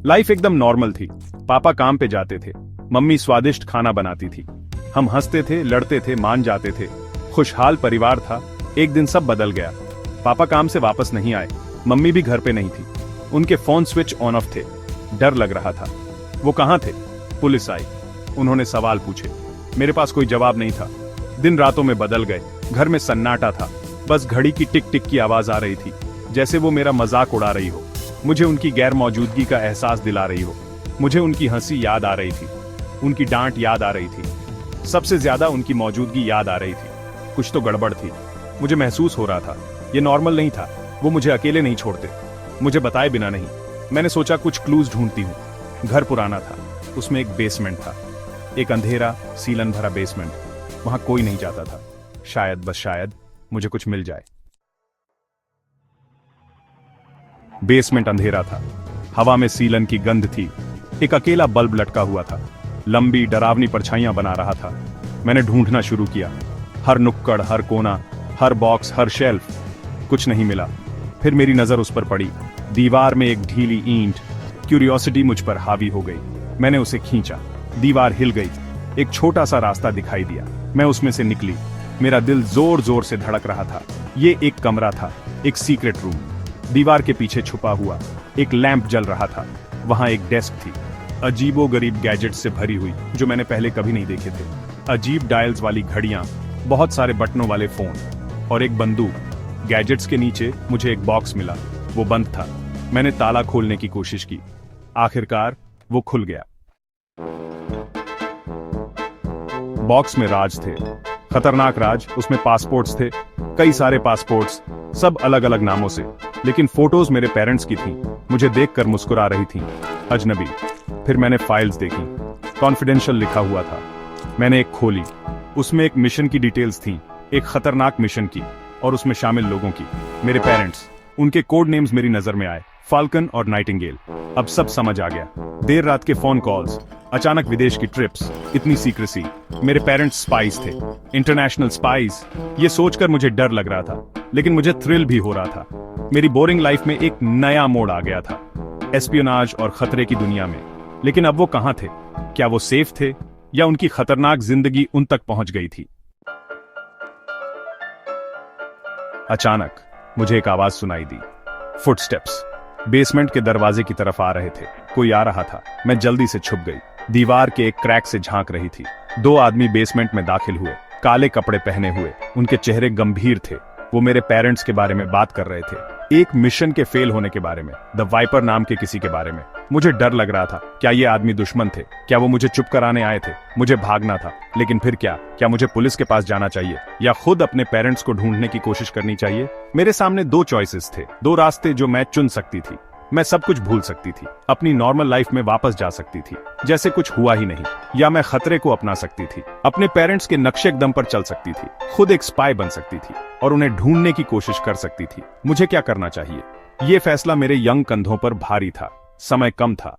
Life एकदम normal थी। पापा काम पे जाते थे, मम्मी स्वादिष्ट खाना बनाती थी, हम हंसते थे, लड़ते थे, मान जाते थे, खुशहाल परिवार था। एक दिन सब बदल गया। पापा काम से वापस नहीं आए, मम्मी भी घर पे नहीं थी। उनके फोन स्विच ऑन ऑफ थे। डर लग रहा था। वो कहाँ थे? पुलिस आई, उन्होंने सवाल पूछे, मेरे पास कोई जवाब नहीं था। दिन रातों में बदल गए। घर में सन्नाटा था, बस घड़ी की टिक टिक की आवाज आ रही थी, जैसे वो मेरा मजाक उड़ा रही हो, मुझे उनकी गैर मौजूदगी का एहसास दिला रही हो। मुझे उनकी हंसी याद आ रही थी, उनकी डांट याद आ रही थी, सबसे ज्यादा उनकी मौजूदगी याद आ रही थी। कुछ तो गड़बड़ थी। मुझे महसूस हो रहा था ये नॉर्मल नहीं था। वो मुझे अकेले नहीं छोड़ते, मुझे बताए बिना नहीं। मैंने सोचा कुछ क्लूज ढूंढती हूँ। घर पुराना था, उसमें एक बेसमेंट था, एक अंधेरा सीलन भरा बेसमेंट। वहां कोई नहीं जाता था। शायद, बस शायद, मुझे कुछ मिल जाए। बेसमेंट अंधेरा था, हवा में सीलन की गंध थी, एक अकेला बल्ब लटका हुआ था, लंबी डरावनी परछाइयां बना रहा था। मैंने ढूंढना शुरू किया, हर नुक्कड़, हर कोना, हर बॉक्स, हर शेल्फ। कुछ नहीं मिला। फिर मेरी नजर उस पर पड़ी, दीवार में एक ढीली ईंट। क्यूरियोसिटी मुझ पर हावी हो गई। मैंने उसे खींचा, दीवार हिल गई, एक छोटा सा रास्ता दिखाई दिया। मैं उसमें से निकली। मेरा दिल जोर जोर से धड़क रहा था। ये एक कमरा था, एक सीक्रेट रूम। दीवार के पीछे छुपा हुआ एक लैंप जल रहा था। वहां एक डेस्क थी, अजीबोगरीब गैजेट्स से भरी हुई, जो मैंने पहले कभी नहीं देखे थे। अजीब डायल्स वाली घड़ियां, बहुत सारे बटनों वाले फोन और एक बंदूक। गैजेट्स के नीचे मुझे एक बॉक्स मिला, वो बंद था। मैंने ताला खोलने की कोशिश की, आखिरकार वो खुल गया। बॉक्स में राज थे, खतरनाक राज। उसमें पासपोर्ट्स थे, कई सारे पासपोर्ट्स, सब अलग अलग नामों से, लेकिन फोटोज मेरे पेरेंट्स की थीं। मुझे देखकर मुस्कुरा रही थीं, अजनबी। फिर मैंने फाइल्स देखी, कॉन्फिडेंशियल लिखा हुआ था। मैंने एक खोली, उसमें एक मिशन की डिटेल्स थीं, एक खतरनाक मिशन की, और उसमें शामिल लोगों की, मेरे पेरेंट्स। उनके कोड नेम्स मेरी नजर में आए, फाल्कन और नाइटिंगेल। अब सब समझ आ गया। देर रात के फोन कॉल्स, अचानक विदेश की ट्रिप्स, इतनी सीक्रेसी। मेरे पेरेंट्स स्पाइस थे, इंटरनेशनल स्पाइस। ये सोचकर मुझे डर लग रहा था, लेकिन मुझे थ्रिल भी हो रहा था। मेरी बोरिंग लाइफ में एक नया मोड़ आ गया था, एस्पियोनाज और खतरे की दुनिया में। लेकिन अब वो कहां थे? क्या वो सेफ थे, या उनकी खतरनाक जिंदगी उन तक पहुंच गई थी? अचानक मुझे एक आवाज सुनाई दी, फुटस्टेप्स। बेसमेंट के दरवाजे की तरफ आ रहे थे। कोई आ रहा था। मैं जल्दी से छुप गई, दीवार के एक क्रैक से झांक रही थी। दो आदमी बेसमेंट में दाखिल हुए, काले कपड़े पहने हुए। उनके चेहरे गंभीर थे। वो मेरे पेरेंट्स के बारे में बात कर रहे थे, एक मिशन के फेल होने के बारे में, द वाइपर नाम के किसी के बारे में। मुझे डर लग रहा था, क्या ये आदमी दुश्मन थे? क्या वो मुझे चुप कराने आए थे? मुझे भागना था, लेकिन फिर क्या? क्या मुझे पुलिस के पास जाना चाहिए, या खुद अपने पेरेंट्स को ढूंढने की कोशिश करनी चाहिए? मेरे सामने दो चॉइसेस थे, दो रास्ते जो मैं चुन सकती थी। मैं सब कुछ भूल सकती थी, अपनी नॉर्मल लाइफ में वापस जा सकती थी, जैसे कुछ हुआ ही नहीं, या मैं खतरे को अपना सकती थी, अपने पेरेंट्स के नक्शे कदम पर चल सकती थी, खुद एक स्पाई बन सकती थी और उन्हें ढूंढने की कोशिश कर सकती थी। मुझे क्या करना चाहिए? ये फैसला मेरे यंग कंधों पर भारी था। समय कम था,